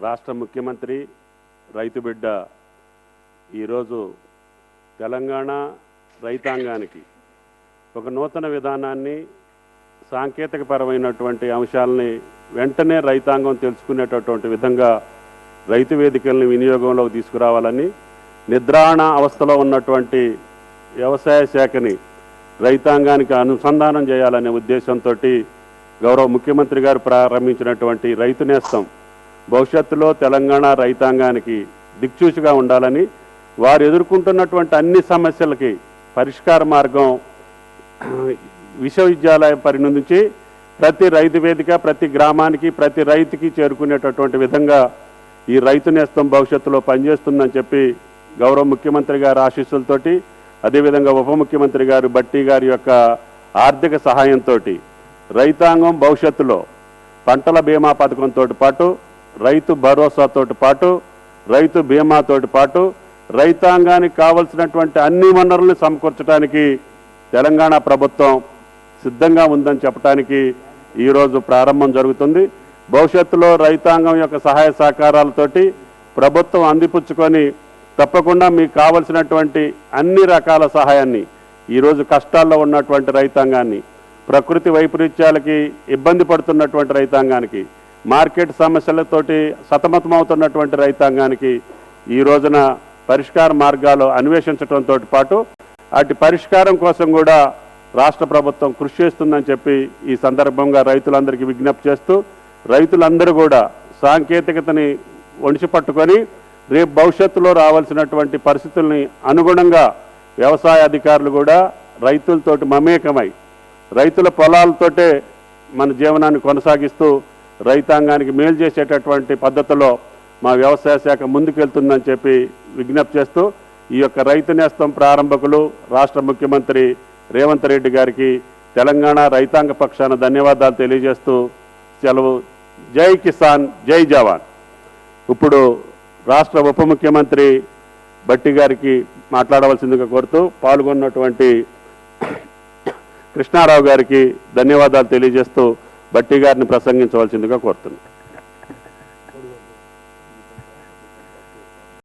రాష్ట్ర ముఖ్యమంత్రి రైతు బిడ్డ ఈరోజు తెలంగాణ రైతాంగానికి ఒక నూతన విధానాన్ని సాంకేతికపరమైనటువంటి అంశాలని వెంటనే రైతాంగం తెలుసుకునేటటువంటి విధంగా రైతు వేదికల్ని వినియోగంలోకి తీసుకురావాలని నిద్రాణ అవస్థలో ఉన్నటువంటి వ్యవసాయ శాఖని రైతాంగానికి అనుసంధానం చేయాలనే ఉద్దేశంతో గౌరవ ముఖ్యమంత్రి గారు ప్రారంభించినటువంటి రైతు నేస్తం భవిష్యత్తులో తెలంగాణ రైతాంగానికి దిక్చూచిగా ఉండాలని వారు ఎదుర్కొంటున్నటువంటి అన్ని సమస్యలకి పరిష్కార మార్గం విశ్వవిద్యాలయం పరిధి నుంచి ప్రతి రైతు వేదిక ప్రతి గ్రామానికి ప్రతి రైతుకి చేరుకునేటటువంటి విధంగా ఈ రైతు నేస్తం భవిష్యత్తులో పనిచేస్తుందని చెప్పి గౌరవ ముఖ్యమంత్రి గారి ఆశీస్సులతోటి అదేవిధంగా ఉప ముఖ్యమంత్రి గారు బట్టి గారి యొక్క ఆర్థిక సహాయంతో రైతాంగం భవిష్యత్తులో పంటల బీమా పథకంతో పాటు రైతు భరోసాతో పాటు రైతు బీమాతో పాటు రైతాంగానికి కావలసినటువంటి అన్ని వనరుల్ని సమకూర్చడానికి తెలంగాణ ప్రభుత్వం సిద్ధంగా ఉందని చెప్పడానికి ఈరోజు ప్రారంభం జరుగుతుంది. భవిష్యత్తులో రైతాంగం యొక్క సహాయ సహకారాలతోటి ప్రభుత్వం అందిపుచ్చుకొని తప్పకుండా మీకు కావలసినటువంటి అన్ని రకాల సహాయాన్ని ఈరోజు కష్టాల్లో ఉన్నటువంటి రైతాంగాన్ని, ప్రకృతి వైపరీత్యాలకి ఇబ్బంది పడుతున్నటువంటి రైతాంగానికి, మార్కెట్ సమస్యలతోటి సతమతమవుతున్నటువంటి రైతాంగానికి ఈ రోజున పరిష్కార మార్గాలు అన్వేషించడంతో పాటు అటు పరిష్కారం కోసం కూడా రాష్ట్ర ప్రభుత్వం కృషి చేస్తుందని చెప్పి ఈ సందర్భంగా రైతులందరికీ విజ్ఞప్తి చేస్తూ రైతులందరూ కూడా సాంకేతికతని ఒడిసి పట్టుకొని రేపు భవిష్యత్తులో రావాల్సినటువంటి పరిస్థితుల్ని అనుగుణంగా వ్యవసాయ అధికారులు కూడా రైతులతోటి మమేకమై రైతుల పొలాలతోటే మన జీవనాన్ని కొనసాగిస్తూ రైతాంగానికి మేలు చేసేటటువంటి పద్ధతిలో మా వ్యవసాయ శాఖ ముందుకెళ్తుందని చెప్పి విజ్ఞప్తి చేస్తూ ఈ యొక్క రైతు నేస్తం ప్రారంభకులు రాష్ట్ర ముఖ్యమంత్రి రేవంత్ రెడ్డి గారికి తెలంగాణ రైతాంగ పక్షాన ధన్యవాదాలు తెలియజేస్తూ సెలవు. జై కిసాన్, జై జవాన్. ఇప్పుడు రాష్ట్ర ఉప ముఖ్యమంత్రి బట్టి గారికి మాట్లాడవలసిందిగా కోరుతూ పాల్గొన్నటువంటి కృష్ణారావు గారికి ధన్యవాదాలు తెలియజేస్తూ బట్టి గారిని ప్రసంగించవలసిందిగా కోరుతున్నాను.